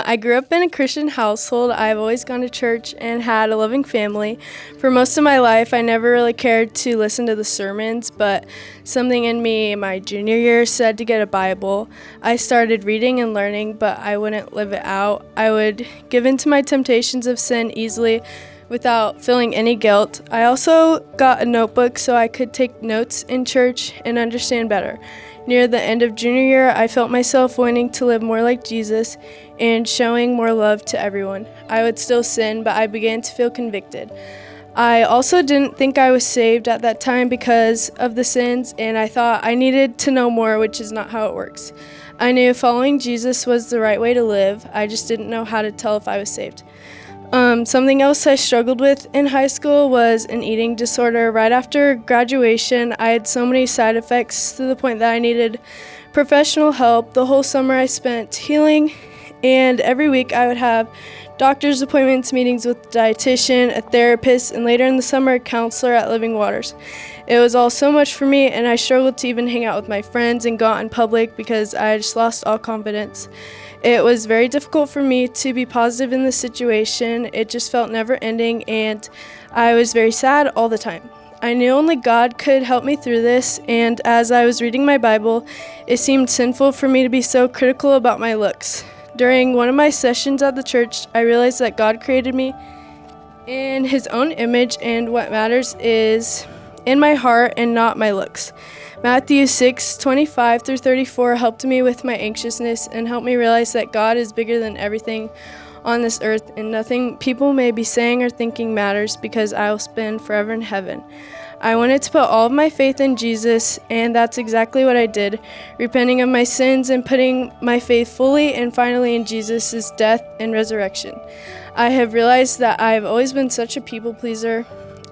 I grew up in a Christian household. I've always gone to church and had a loving family. For most of my life, I never really cared to listen to the sermons, but something in me my junior year said to get a Bible. I started reading and learning, but I wouldn't live it out. I would give in to my temptations of sin easily without feeling any guilt. I also got a notebook so I could take notes in church and understand better. Near the end of junior year, I felt myself wanting to live more like Jesus and showing more love to everyone. I would still sin, but I began to feel convicted. I also didn't think I was saved at that time because of the sins, and I thought I needed to know more, which is not how it works. I knew following Jesus was the right way to live. I just didn't know how to tell if I was saved. Something else I struggled with in high school was an eating disorder. Right after graduation, I had so many side effects to the point that I needed professional help. The whole summer I spent healing, and every week I would have doctor's appointments, meetings with a dietitian, a therapist, and later in the summer, a counselor at Living Waters. It was all so much for me, and I struggled to even hang out with my friends and go out in public because I just lost all confidence. It was very difficult for me to be positive in this situation. It just felt never ending, and I was very sad all the time. I knew only God could help me through this, and as I was reading my Bible, it seemed sinful for me to be so critical about my looks. During one of my sessions at the church, I realized that God created me in His own image, and what matters is in my heart and not my looks. Matthew 6:25-34 helped me with my anxiousness and helped me realize that God is bigger than everything on this earth, and nothing people may be saying or thinking matters because I will spend forever in heaven. I wanted to put all of my faith in Jesus, and that's exactly what I did, repenting of my sins and putting my faith fully and finally in Jesus' death and resurrection. I have realized that I have always been such a people pleaser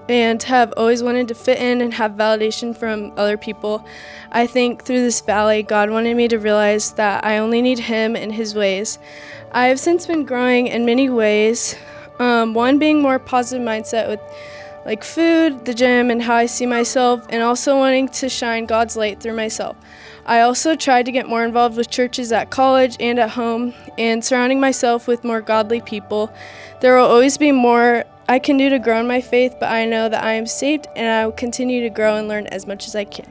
and have always wanted to fit in and have validation from other people. I think through this valley, God wanted me to realize that I only need Him and His ways. I have since been growing in many ways, one being more positive mindset with like food, the gym, and how I see myself, and also wanting to shine God's light through myself. I also tried to get more involved with churches at college and at home, and surrounding myself with more godly people. There will always be more I can do to grow in my faith, but I know that I am saved, and I will continue to grow and learn as much as I can.